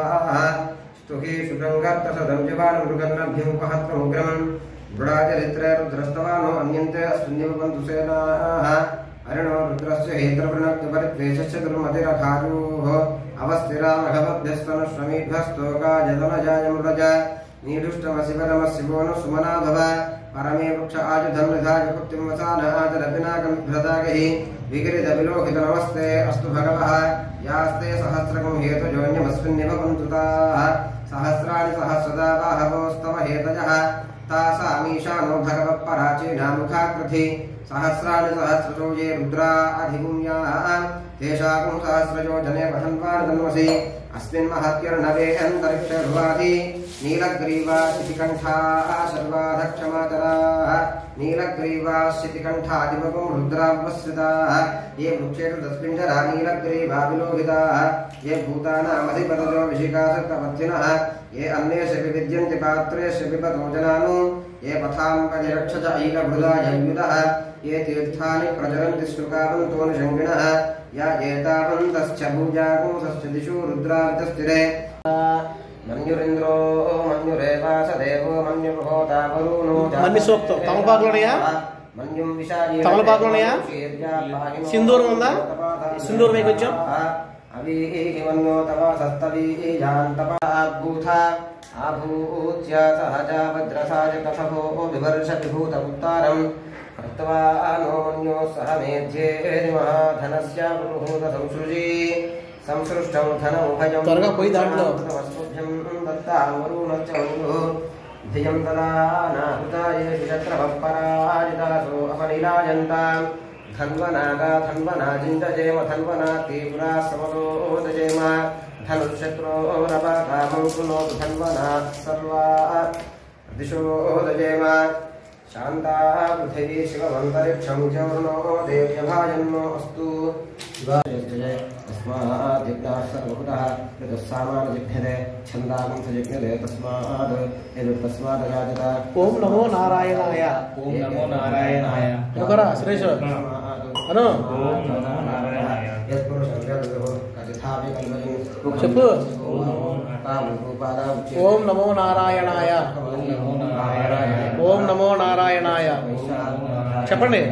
स्तुहि सुगङ्गात्तसदं जवानमृगन्नभ्युपहत्वमुग्रं मृडाचरित्रे रुद्रस्तवानो अन्यन्ते अस्मिन्निवपन्तु सेनाः अरिणो रुद्रस्य हेत्रवृणक्तिपरिद्वेषश्च दुर्मतिरखारोः अवस्थिरामघवद्भ्यस्तनुश्रमीभ्यस्तोकाजतनजाय मृडज नीडुष्टमशिवनमशिवो न सुमना भव परमे वृक्ष आयुधं निधाय कुप्तिं वसानहातरपिनाकं विगिरितविलोकितनमस्ते अस्तु भगवः यास्ते सहस्रकं हेतुजोन्यमस्मिन्निवपन्तु ताः सहस्राणि सहस्रदा बाहवोस्तव हेतजः तासामीशानो भगवत्पराचीनामुखाकृति सहस्राणि सहस्रजो ये रुद्रा अधिगुम्याः तेषां सहस्रजो जने पठन्वार्धन्वसि अस्मिन् महत्यर्णवे अन्तरिक्षर्वाधि नीलग्रीवाशितिकण्ठाः सर्वाधक्षमाचराः नीलग्रीवाशितिकण्ठादिमगुं रुद्रावस्रिताः ये वृक्षेषु तस्मिञ्जरा नीलग्रीवा विलोहिताः ये भूतानामधिपतयो विशिखासक्तमर्थिनः ये अन्येषु विविद्यन्ति पात्रेषु पिबतो जनानु ये पथां परिरक्षज ऐकभृदा ययुधः ये तीर्थानि प्रचरन्ति श्रुकावन्तो निषङ्गिणः या एतावन्तश्च भुजागुंसश्च दिशु रुद्रावितस्थिरे मन्युरिन्द्रो मन्युरेवासदेवो मन्युर्होता वरुणो మన్నిసోక్తో తమలపాకులున్నాయా తమలపాకులున్నాయా సింధూరం ఉందా సింధూరం వేయి కొంచెం अवीमन्यो तपसस्तवीजान्तपाद्भूता आभूत्य सहजा वज्रसाज कथभो विवर्ष विभूतमुत्तारम् कृत्वा नो मन्यो सह मेध्येर्महाधनस्य पुरुहूत संसृजी संसृष्टं धनमुभयं త్వరగా పోయి దాంట్లో तस्मभ्यं दत्तां वरुणश्च मन्युः धियं ददा नाहुतायेषु शत्रवपराजितासो अपनिराजन्ताम् धन्वनागा धन्वनाजिन्दजेम धन्वना तीव्रा समलोदजेम धनुशत्रोरपकामं कृणोतु धन्वना सर्वा दिशोदजेम शान्ता पृथिवी शिवमन्तरिक्षं जौर्नो देव्यभाजन्नो अस्तु तस्मात् यज्ञाः सर्वभूतः ऋतुस्सामानजिघ्यते छन्दागुंसजिघ्यते तस्मात् यदुत्तस्मादजायत ఓం నమో నారాయణాయ ఓం నమో నారాయణాయ అనుకోరా సురేష్ అను చెప్పు ఓం నమో నారాయణాయ ఓం నమో నారాయణాయ చెప్పండి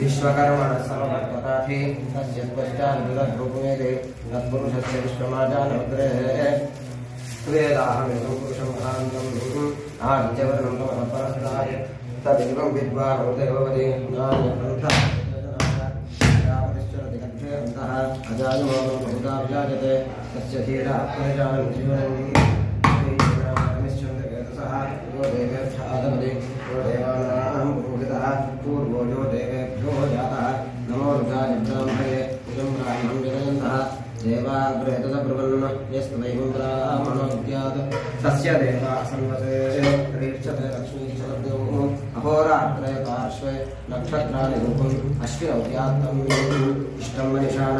विश्वकर्मण समवर्तताथि तस्य त्वष्टानुविदद्रूपमेते तत्पुरुषस्य विश्वमाजानमुद्रे वेदाहमेवं पुरुषं कान्तं आदित्यवर्णं तमपरस्ताय तदेवं विद्वान् उदयोवति अजानुमोदं बहुधा विजायते तस्य धीरा प्रजानं जीवनं देवानां पुरोहितः पूर्वो यो देवेभ्यो जातः नमो रुद्राय ब्रह्मणे इदं ब्राह्मणं जगन्तः देवाग्रे तदब्रुवन् अस्य देवा संवते रीक्षते लक्ष्मीचरद्यो अहोरात्रे पार्श्वे नक्षत्राणि रूपम् अश्विनौद्यात्तम् इष्टं मनिषाण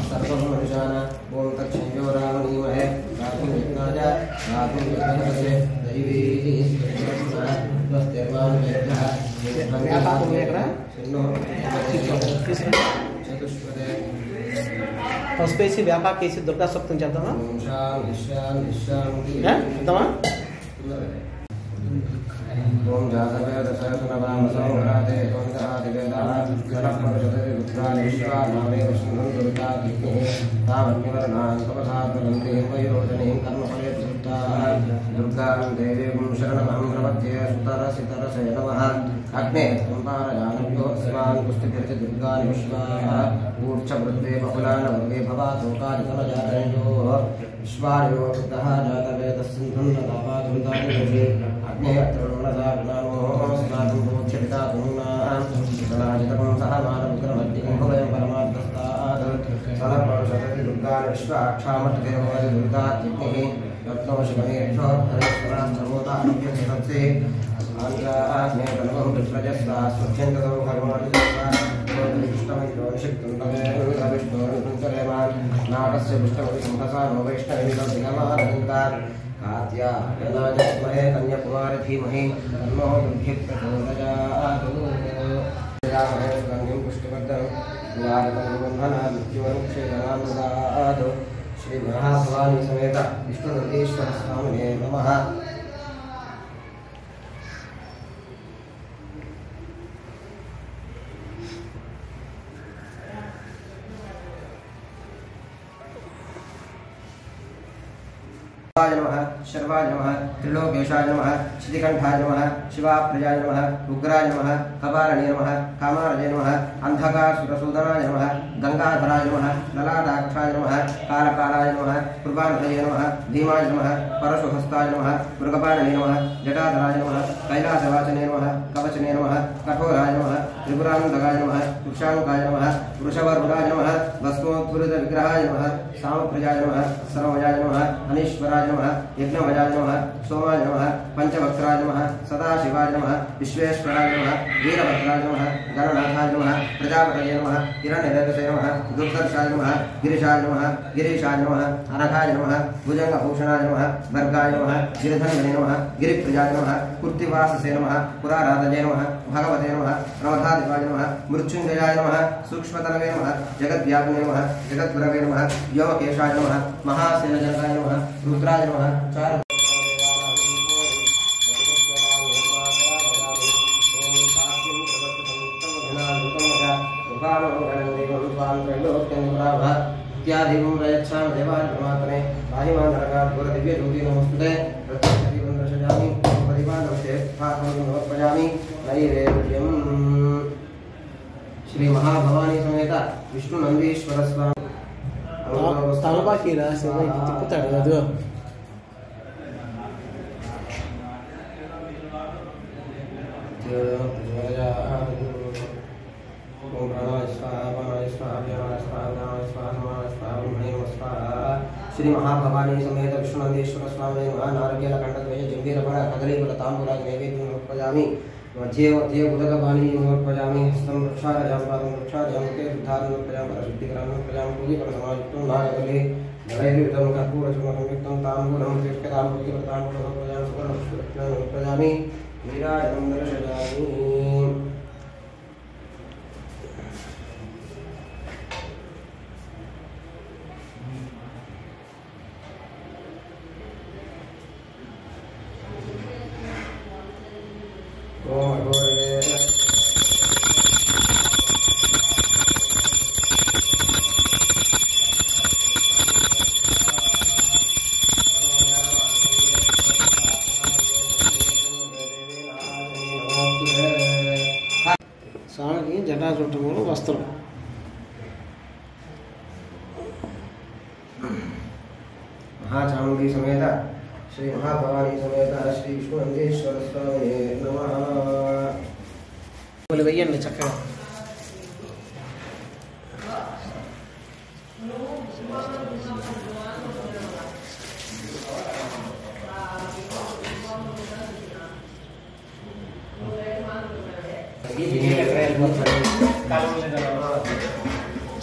सर्वं मनिषाण ॐ तत्संयो रामणीमहे रातुं यज्ञाय रातुं यज्ञस्य दैवी चतुष्पदे పసుపేసి వేపాకేసి దుర్గా సప్తం చేద్దామా ओम जातवेद सहस्रनाम संघराते त्वंदहादिवेदः गणपरिषदे रुद्रानीश्वा नामे विष्णुं दुर्गादिके तावन्यवर्णान् तपसात्मगन्धे वैरोचनीं कर्मफले प्रसिद्धाः दुर्गां देवीं शरणमहं प्रपद्ये सुतरसितरसे नमः अग्ने सम्पारयानभ्यो शिवान् पुष्टिभिर्च दुर्गानि विश्वाः ऊर्ध्ववृद्धे बहुलानवर्गे भवातोकादितमजातयोः विश्वायो वृद्धः जातवेदस्सिन्धुन्नतापाधुन्तादिषे अग्ने अत्रोणदाग्नामोः स्नातुं भोक्ष्यपितातुन्नाः सनाजितकं सह मानवग्रमद्यं भवयं परमार्थस्तात् सनपरुषदति दुर्गान् विश्वाक्षामट्देवोदि दुर्गात्यग्निः रत्नोशिवनेभ्यो हरेश्वराश्चमोदाभ्यस्तत्से आञ्जाग्ने तन्वं विप्रजस्ता स्वच्छन्दतो भगवान् नाटस्य पुष्टवतिसंहसा नो वैष्णवीर्दिगमानन्दात् कात्यायनाय कन्याकुमारी धीमहि तन्नो दुर्भिः प्रचोदयात् गन्धिं पुष्टिवर्धनं निवारकं श्री महाभवानी समेत विष्णुनंदीश्वर स्वामिने नमः। नमः शर्वाय नमः त्रिलोकेशाय नमः शितिकंठाय नमः शिवाप्रजाय नमः उग्राय नमः कपालने नमः कामारजे नमः अंधकासुरसूदनाय नमः गंगाधराय नमः ललाटाक्षाय नमः कालकालाय नमः कुर्बानधये नमः भीमाय नमः परशुहस्ताय नमः मृगपालने नमः जटाधराय नमः कैलासवाचने नमः कवचने नमः कठोराय नमः त्रिपुरानंदगाय नमः वृक्षांकाय नमः वृषवरुणाय नमः भस्मोत्फुल्लितविग्रहाय नमः सामप्रजाय नमः सर्वमजाय नमः अनीश्वराय नमः यज्ञमजाय नमः सोमाय नमः पंचवक्त्राय नमः सदाशिवाय नमः विश्वेश्वराय नमः वीरभद्राय नमः गणनाथाय नमः प्रजापतये नमः हिरण्यरेतसे नमः दुर्दर्शाय नमः गिरीशाय नमः अनघाय नमः भुजंगभूषणाय नमः वर्गाय नमः गिरिधन्वने नमः गिरिप्रियाय नमः कुर्तिवाससे नमः पुराराधये नमः भगवते नमः प्रवधाधिपाय नमः मृत्युंजयाय नमः सूक्ष्मतरवे नमः जगद्व्यापिने नमः जगद्गुरवे नमः व्योमकेशाय नमः महासेनजनकाय नमः रुद्राय नमः चार इत्यादिं प्रयच्छामि देवान् परमात्मने पाहिमान् नरकात् घोरदिव्यज्योति नमोस्तुते प्रत्यक्षदीपं दर्शयामि प्रतिपादं चेत्स्थापनं नमस्पयामि नैवेद्यं श्री महाभवानी समेत विष्णुनंदीश्वर स्वामी తలపాకి రాసి తిప్పుతాడు కదా श्री महाभवानी समेत विष्णुनंदीश्वर स्वामी नारकेल कंठद्वय जंबीरफल कदलीफल तांबूलादि नैवेद्यं समर्पयामि मध्ये मध्ये उदकपानी समर्पयामि हस्तं वृक्षारजां पादं वृक्षारजां मुखे शुद्धारं समर्पयामि परशुद्धिकरणं समर्पयामि पूजिफलसमायुक्तं नागबले जलैर्युतं कर्पूरचूर्णसंयुक्तं ताम्बूलं तीर्थतां पूजिफलताम्बूलं समर्पयामि सुवर्णपुष्परत्नं समर्पयामि नीराजनं दर्शयामि। స్వామికి జటాజుట్టములు వస్త్రం महाचामुंडी समेत श्री महाभवानी समेत श्री विष्णुनंदीश्वर स्वामी नमः। వెయ్యండి చక్కగా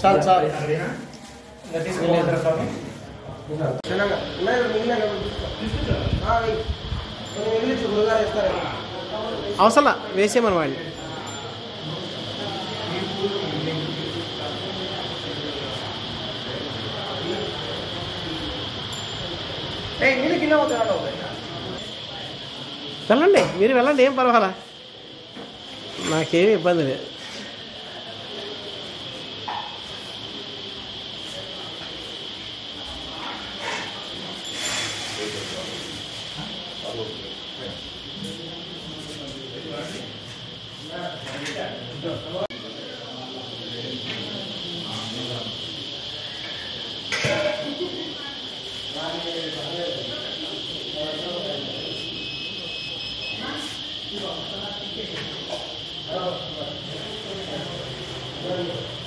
చాలు చాలు అవసరం వేసేమని వాడిని వెళ్ళండి, మీరు వెళ్ళండి, ఏం పర్వాలా, నాకేమీ ఇబ్బంది లేదు. Thank you.